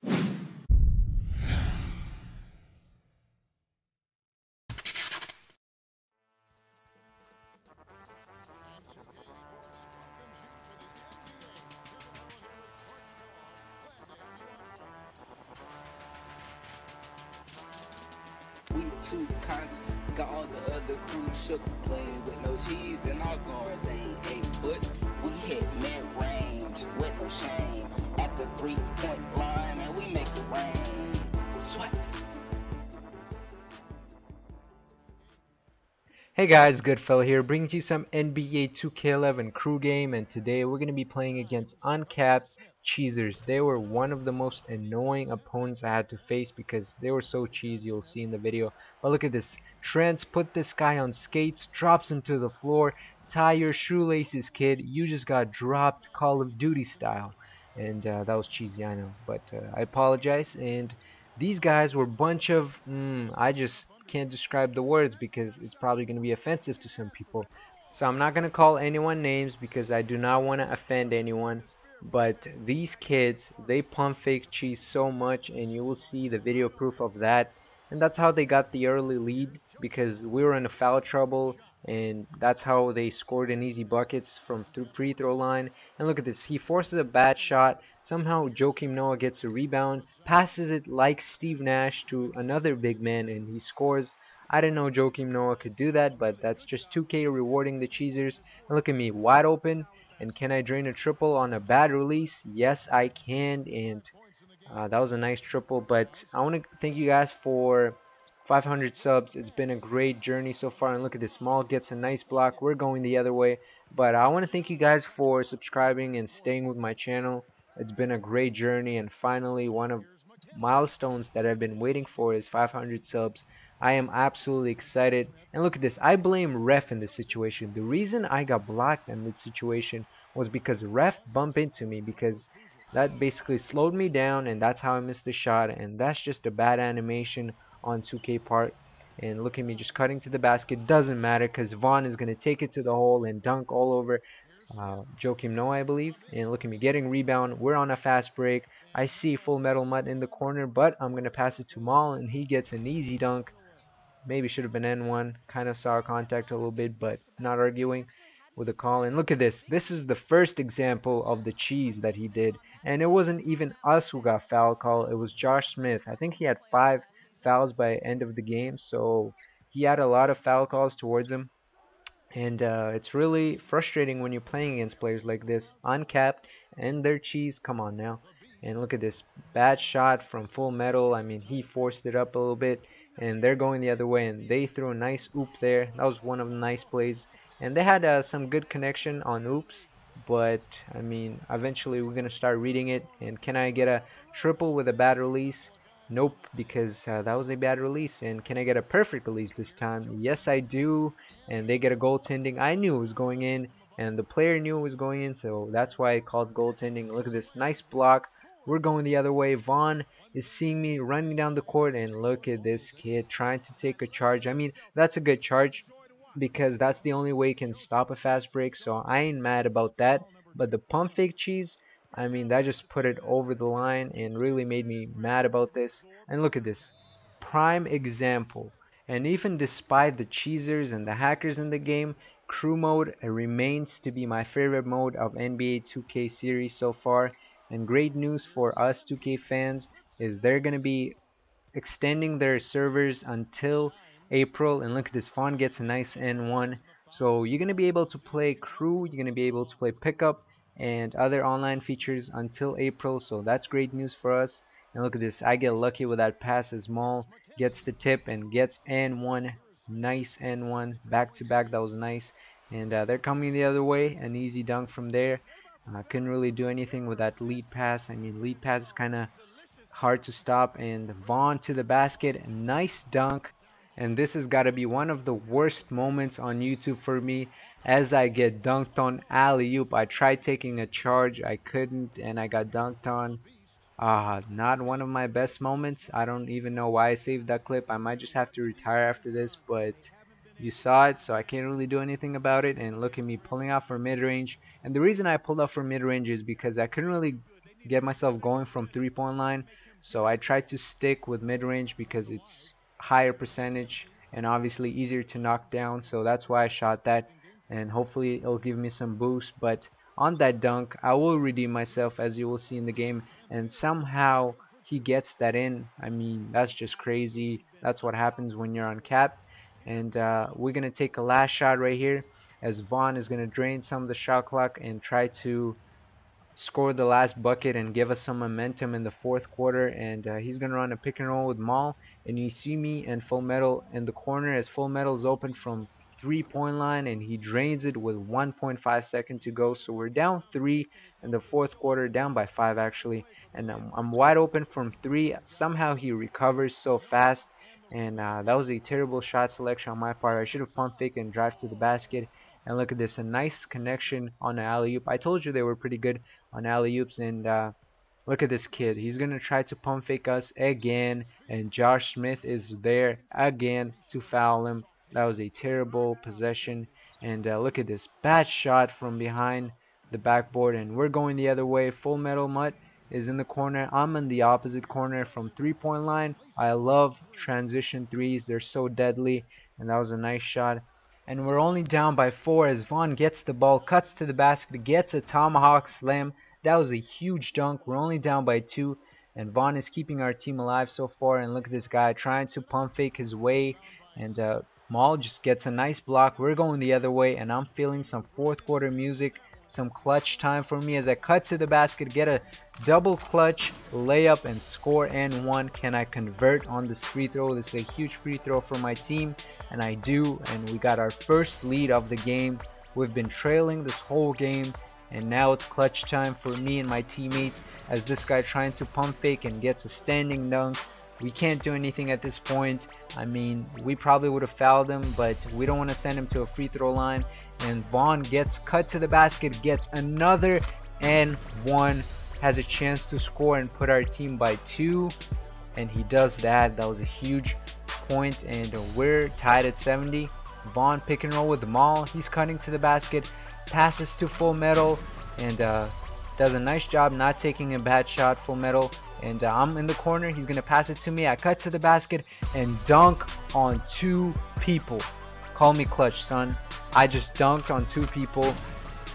We too conscious, got all the other crew shook, playing with no cheese and our guards ain't 8 foot. We hit mid-range with no shame, at the 3-point line, and we make it rain. Sweat. Hey guys, Goodfella here, bringing you some NBA 2K11 crew game, and today we're going to be playing against Uncapped Cheesers. They were one of the most annoying opponents I had to face because they were so cheesy, you'll see in the video. But look at this, Trent put this guy on skates, drops him to the floor, tie your shoelaces kid, you just got dropped Call of Duty style. And that was cheesy, I know, but I apologize. And these guys were a bunch of, I just can't describe the words because it's probably going to be offensive to some people. So I'm not going to call anyone names because I do not want to offend anyone. But these kids, they pump fake cheese so much, and you will see the video proof of that. And that's how they got the early lead, because we were in a foul trouble, and that's how they scored in easy buckets from free throw line. And look at this, he forces a bad shot. Somehow Joakim Noah gets a rebound, passes it like Steve Nash to another big man, and he scores. I didn't know Joakim Noah could do that, but that's just 2K rewarding the Cheesers. And look at me, wide open. And can I drain a triple on a bad release? Yes, I can. And that was a nice triple. But I want to thank you guys for 500 subs. It's been a great journey so far. And look at this, Small gets a nice block. We're going the other way. But I want to thank you guys for subscribing and staying with my channel. It's been a great journey, and finally one of milestones that I've been waiting for is 500 subs. I am absolutely excited. And look at this, I blame Ref in this situation. The reason I got blocked in this situation was because Ref bumped into me, because that basically slowed me down, and that's how I missed the shot. And that's just a bad animation on 2K part. And look at me just cutting to the basket. Doesn't matter because Vaughn is going to take it to the hole and dunk all over Joakim Noah, I believe. And look at me getting rebound. We're on a fast break. I see Full Metal Mutt in the corner, but I'm going to pass it to Maul, and he gets an easy dunk. Maybe should have been N1. Kind of saw contact a little bit, but not arguing with the call. And look at this. This is the first example of the cheese that he did. And it wasn't even us who got foul call. It was Josh Smith. I think he had 5 fouls by end of the game. So he had a lot of foul calls towards him. And it's really frustrating when you're playing against players like this, uncapped, and their cheese. Come on now. And look at this bad shot from Full Metal. I mean, he forced it up a little bit, and they're going the other way, and they threw a nice oop there. That was one of the nice plays. And they had some good connection on oops, but I mean, eventually we're going to start reading it. And can I get a triple with a bad release? Nope, because that was a bad release. And can I get a perfect release this time? Yes, I do. And they get a goaltending. I knew it was going in, and the player knew it was going in, so that's why I called goaltending. Look at this nice block. We're going the other way. Vaughn is seeing me running down the court, and look at this kid trying to take a charge. I mean, that's a good charge because that's the only way you can stop a fast break, so I ain't mad about that. But the pump fake cheese, I mean, that just put it over the line and really made me mad about this. And look at this, prime example. And even despite the cheesers and the hackers in the game, crew mode remains to be my favorite mode of NBA 2K series so far. And great news for us 2K fans is they're going to be extending their servers until April. And look at this, Fawn gets a nice N1. So you're going to be able to play crew, you're going to be able to play pickup and other online features until April. So that's great news for us. And look at this, I get lucky with that pass as Maul gets the tip and gets N1. Nice N1 back to back, that was nice. And they're coming the other way, an easy dunk from there. Couldn't really do anything with that lead pass. I mean, lead pass is kind of hard to stop. And Vaughn to the basket, nice dunk. And this has got to be one of the worst moments on YouTube for me, as I get dunked on alley-oop. I tried taking a charge, I couldn't, and I got dunked on. Not one of my best moments. I don't even know why I saved that clip. I might just have to retire after this, but you saw it, so I can't really do anything about it. And look at me pulling out for mid-range. And the reason I pulled out for mid-range is because I couldn't really get myself going from 3-point line. So I tried to stick with mid-range because it's higher percentage and obviously easier to knock down, so that's why I shot that, and hopefully it'll give me some boost. But on that dunk, I will redeem myself, as you will see in the game, and somehow he gets that in. I mean, that's just crazy. That's what happens when you're on cap. And we're gonna take a last shot right here, as Vaughn is gonna drain some of the shot clock and try to score the last bucket and give us some momentum in the fourth quarter. And he's gonna run a pick and roll with Maul, and you see me and Full Metal in the corner as Full Metal is open from 3-point line, and he drains it with 1.5 seconds to go. So we're down 3 in the fourth quarter, down by 5 actually, and I'm wide open from 3. Somehow he recovers so fast, and that was a terrible shot selection on my part. I should have pump fake and drive to the basket. And look at this, a nice connection on the alley-oop. I told you they were pretty good on alley-oops. And look at this kid. He's going to try to pump fake us again. And Josh Smith is there again to foul him. That was a terrible possession. And look at this, bad shot from behind the backboard. And we're going the other way. Full Metal Mutt is in the corner. I'm in the opposite corner from 3-point line. I love transition threes. They're so deadly. And that was a nice shot. And we're only down by 4 as Vaughn gets the ball, cuts to the basket, gets a tomahawk slam. That was a huge dunk. We're only down by 2, and Vaughn is keeping our team alive so far. And look at this guy trying to pump fake his way, and Maul just gets a nice block. We're going the other way, and I'm feeling some fourth quarter music, some clutch time for me as I cut to the basket, get a double clutch layup and score and 1. Can I convert on this free throw? This is a huge free throw for my team, and I do, and we got our first lead of the game. We've been trailing this whole game, and now it's clutch time for me and my teammates as this guy trying to pump fake and gets a standing dunk. We can't do anything at this point. I mean, we probably would have fouled him, but we don't want to send him to a free throw line. And Vaughn gets cut to the basket, gets another and 1, has a chance to score and put our team by 2, and he does that. That was a huge point, and we're tied at 70. Vaughn pick and roll with Maul. He's cutting to the basket, passes to Full Metal, and does a nice job not taking a bad shot. Full Metal, and I'm in the corner. He's gonna pass it to me. I cut to the basket and dunk on 2 people. Call me clutch, son. I just dunked on 2 people.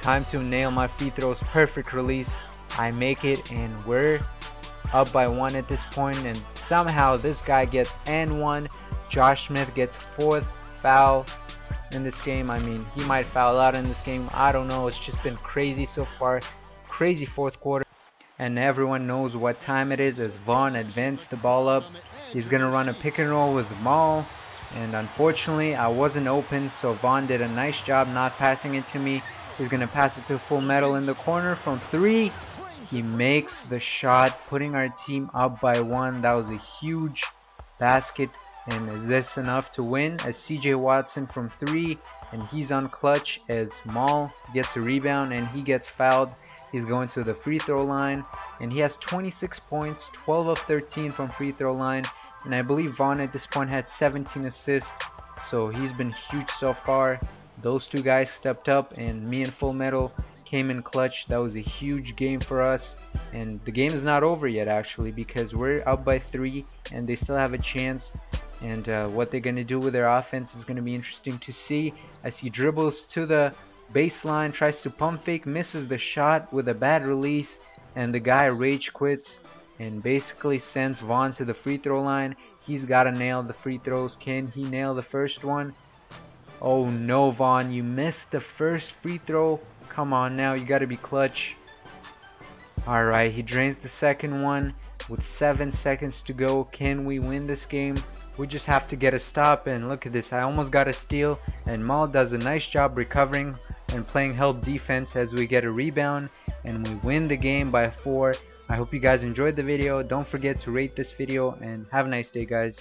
Time to nail my free throws. Perfect release. I make it, and we're up by 1 at this point, and somehow this guy gets N1. Josh Smith gets 4th foul in this game. I mean, he might foul out in this game. I don't know. It's just been crazy so far. Crazy fourth quarter. And everyone knows what time it is as Vaughn advanced the ball up. He's going to run a pick and roll with Maul. And unfortunately, I wasn't open, so Vaughn did a nice job not passing it to me. He's going to pass it to Full Metal in the corner from 3. He makes the shot, putting our team up by 1. That was a huge basket. And is this enough to win? As CJ Watson from 3, and he's on clutch as Maul gets a rebound and he gets fouled. He's going to the free throw line, and he has 26 points, 12 of 13 from free throw line. And I believe Vaughn at this point had 17 assists, so he's been huge so far. Those 2 guys stepped up, and me and Full Metal came in clutch. That was a huge game for us, and the game is not over yet actually, because we're up by 3 and they still have a chance. And what they're going to do with their offense is going to be interesting to see, as he dribbles to the baseline, tries to pump fake, misses the shot with a bad release, and the guy rage quits and basically sends Vaughn to the free throw line. He's got to nail the free throws. Can he nail the first one? Oh no, Vaughn, you missed the first free throw. Come on now, you got to be clutch. Alright, he drains the second one with 7 seconds to go. Can we win this game? We just have to get a stop, and look at this. I almost got a steal, and Maul does a nice job recovering and playing help defense as we get a rebound, and we win the game by 4. I hope you guys enjoyed the video. Don't forget to rate this video, and have a nice day, guys.